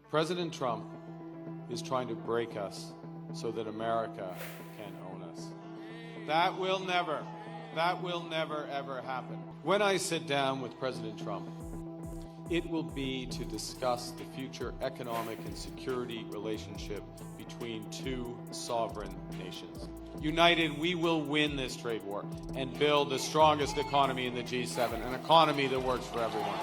President Trump is trying to break us so that America can own us. That will never ever happen. When I sit down with President Trump, it will be to discuss the future economic and security relationship between two sovereign nations. United, we will win this trade war and build the strongest economy in the G7, an economy that works for everyone.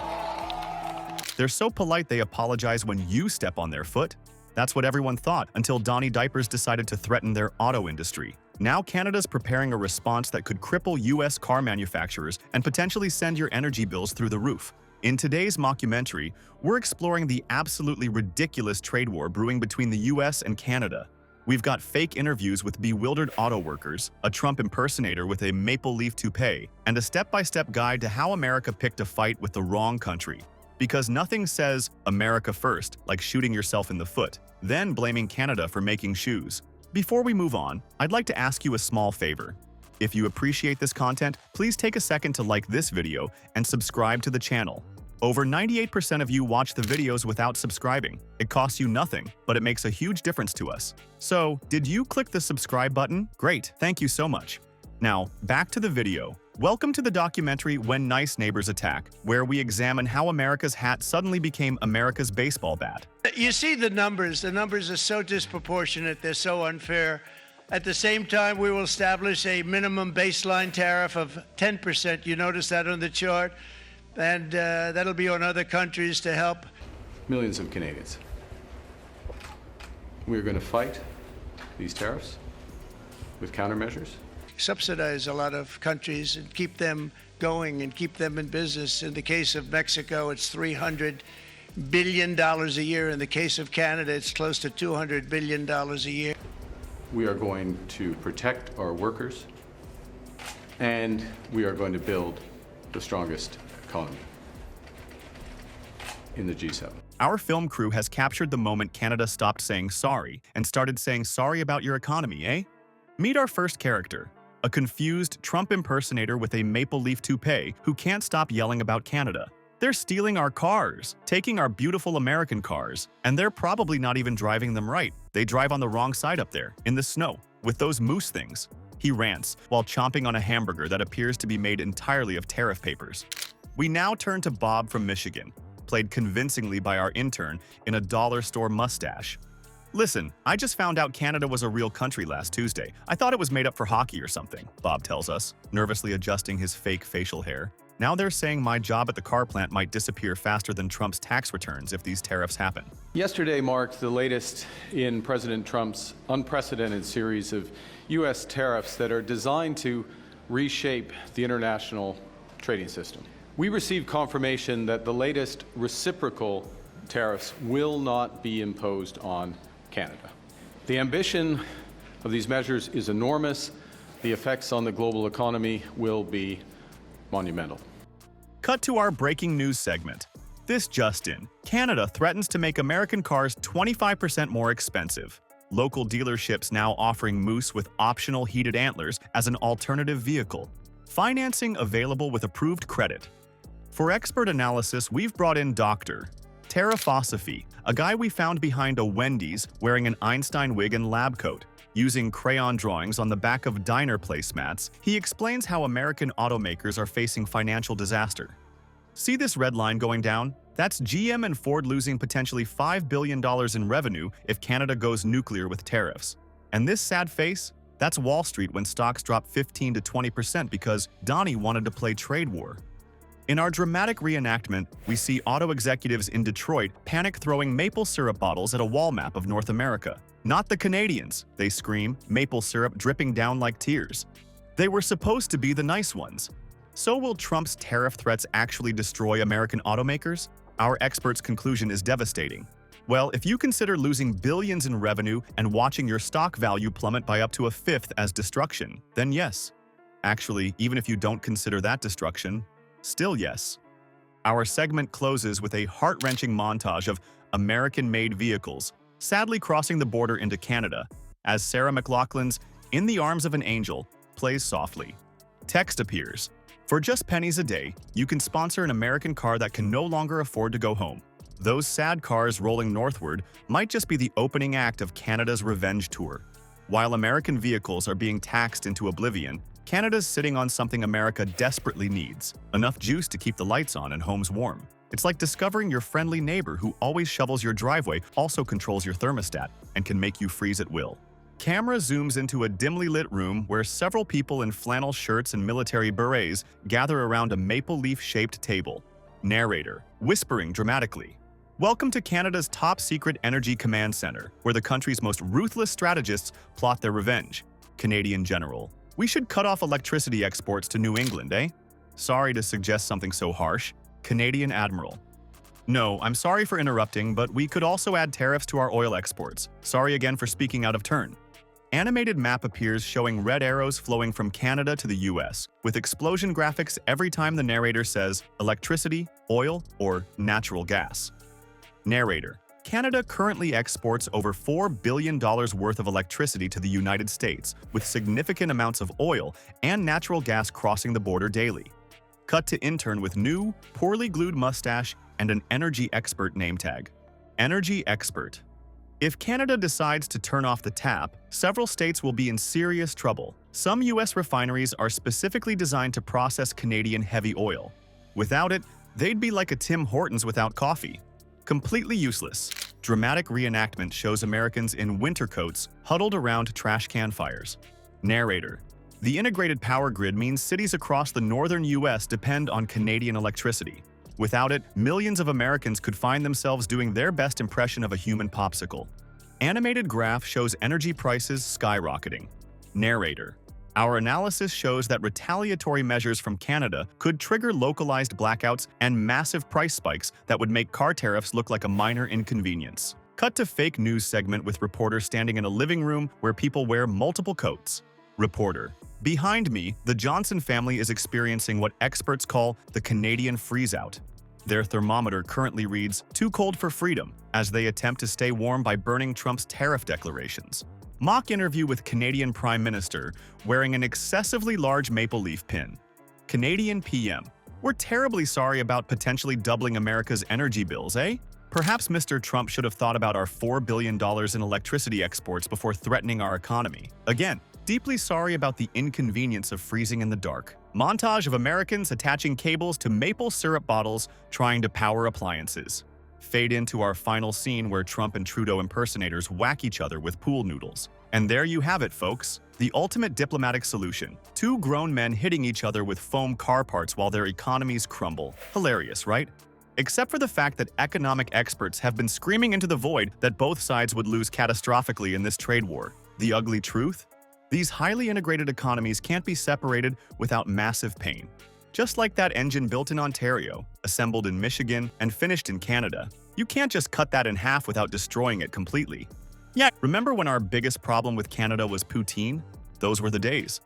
They're so polite they apologize when you step on their foot. That's what everyone thought until Donnie Diapers decided to threaten their auto industry. Now Canada's preparing a response that could cripple US car manufacturers and potentially send your energy bills through the roof. In today's mockumentary, we're exploring the absolutely ridiculous trade war brewing between the US and Canada. We've got fake interviews with bewildered auto workers, a Trump impersonator with a maple leaf toupee, and a step-by-step guide to how America picked a fight with the wrong country. Because nothing says America first like shooting yourself in the foot, then blaming Canada for making shoes. Before we move on, I'd like to ask you a small favor. If you appreciate this content, please take a second to like this video and subscribe to the channel. Over 98% of you watch the videos without subscribing. It costs you nothing, but it makes a huge difference to us. So, did you click the subscribe button? Great, thank you so much. Now, back to the video. Welcome to the documentary When Nice Neighbors Attack, where we examine how America's hat suddenly became America's baseball bat. You see the numbers. The numbers are so disproportionate, they're so unfair. At the same time, we will establish a minimum baseline tariff of 10%. You notice that on the chart? And that'll be on other countries to help Millions of Canadians. We're going to fight these tariffs with countermeasures. subsidize a lot of countries and keep them going and keep them in business. In the case of Mexico, it's $300 billion a year. In the case of Canada, it's close to $200 billion a year. We are going to protect our workers, and we are going to build the strongest economy in the G7. Our film crew has captured the moment Canada stopped saying sorry and started saying sorry about your economy, eh? Meet our first character, a confused Trump impersonator with a maple leaf toupee who can't stop yelling about Canada. They're stealing our cars, taking our beautiful American cars, and they're probably not even driving them right. They drive on the wrong side up there, in the snow, with those moose things. He rants while chomping on a hamburger that appears to be made entirely of tariff papers. We now turn to Bob from Michigan, played convincingly by our intern in a dollar store mustache. Listen, I just found out Canada was a real country last Tuesday. I thought it was made up for hockey or something, Bob tells us, nervously adjusting his fake facial hair. Now they're saying my job at the car plant might disappear faster than Trump's tax returns if these tariffs happen. Yesterday marked the latest in President Trump's unprecedented series of U.S. tariffs that are designed to reshape the international trading system. We received confirmation that the latest reciprocal tariffs will not be imposed on Canada. The ambition of these measures is enormous. The effects on the global economy will be monumental. Cut to our breaking news segment. This just in. Canada threatens to make American cars 25% more expensive. Local dealerships now offering moose with optional heated antlers as an alternative vehicle. Financing available with approved credit. For expert analysis, we've brought in Dr. Tariff, a guy we found behind a Wendy's wearing an Einstein wig and lab coat. Using crayon drawings on the back of diner placemats, he explains how American automakers are facing financial disaster. See this red line going down? That's GM and Ford losing potentially $5 billion in revenue if Canada goes nuclear with tariffs. And this sad face? That's Wall Street when stocks drop 15 to 20% because Donnie wanted to play trade war. In our dramatic reenactment, we see auto executives in Detroit panic throwing maple syrup bottles at a wall map of North America. Not the Canadians, they scream, maple syrup dripping down like tears. They were supposed to be the nice ones. So will Trump's tariff threats actually destroy American automakers? Our expert's conclusion is devastating. Well, if you consider losing billions in revenue and watching your stock value plummet by up to a fifth as destruction, then yes. Actually, even if you don't consider that destruction, still yes. Our segment closes with a heart-wrenching montage of American-made vehicles sadly crossing the border into Canada as Sarah McLachlan's In the Arms of an Angel plays softly. Text appears. For just pennies a day, you can sponsor an American car that can no longer afford to go home. Those sad cars rolling northward might just be the opening act of Canada's revenge tour. While American vehicles are being taxed into oblivion, Canada's sitting on something America desperately needs: enough juice to keep the lights on and homes warm. It's like discovering your friendly neighbor who always shovels your driveway, also controls your thermostat, and can make you freeze at will. Camera zooms into a dimly lit room where several people in flannel shirts and military berets gather around a maple leaf-shaped table. Narrator, whispering dramatically. Welcome to Canada's top-secret energy command center, where the country's most ruthless strategists plot their revenge. Canadian General. We should cut off electricity exports to New England, eh? Sorry to suggest something so harsh. Canadian Admiral. No, I'm sorry for interrupting, but we could also add tariffs to our oil exports. Sorry again for speaking out of turn. Animated map appears showing red arrows flowing from Canada to the US, with explosion graphics every time the narrator says electricity, oil, or natural gas. Narrator. Canada currently exports over $4 billion worth of electricity to the United States, with significant amounts of oil and natural gas crossing the border daily. Cut to intern with new, poorly glued mustache and an energy expert name tag. Energy expert. If Canada decides to turn off the tap, several states will be in serious trouble. Some US refineries are specifically designed to process Canadian heavy oil. Without it, they'd be like a Tim Hortons without coffee. Completely useless. Dramatic reenactment shows Americans in winter coats huddled around trash can fires. Narrator. The integrated power grid means cities across the northern US depend on Canadian electricity. Without it, millions of Americans could find themselves doing their best impression of a human popsicle. Animated graph shows energy prices skyrocketing. Narrator. Our analysis shows that retaliatory measures from Canada could trigger localized blackouts and massive price spikes that would make car tariffs look like a minor inconvenience. Cut to fake news segment with reporter standing in a living room where people wear multiple coats. Reporter. Behind me, the Johnson family is experiencing what experts call the Canadian freeze-out. Their thermometer currently reads "too cold for freedom" as they attempt to stay warm by burning Trump's tariff declarations. Mock interview with Canadian Prime Minister wearing an excessively large maple leaf pin. Canadian PM. We're terribly sorry about potentially doubling America's energy bills, eh? Perhaps Mr. Trump should have thought about our $4 billion in electricity exports before threatening our economy. Again, deeply sorry about the inconvenience of freezing in the dark. Montage of Americans attaching cables to maple syrup bottles trying to power appliances. Fade into our final scene where Trump and Trudeau impersonators whack each other with pool noodles. And there you have it, folks. The ultimate diplomatic solution. Two grown men hitting each other with foam car parts while their economies crumble. Hilarious, right? Except for the fact that economic experts have been screaming into the void that both sides would lose catastrophically in this trade war. The ugly truth? These highly integrated economies can't be separated without massive pain. Just like that engine built in Ontario, assembled in Michigan, and finished in Canada, you can't just cut that in half without destroying it completely. Yeah, remember when our biggest problem with Canada was poutine? Those were the days.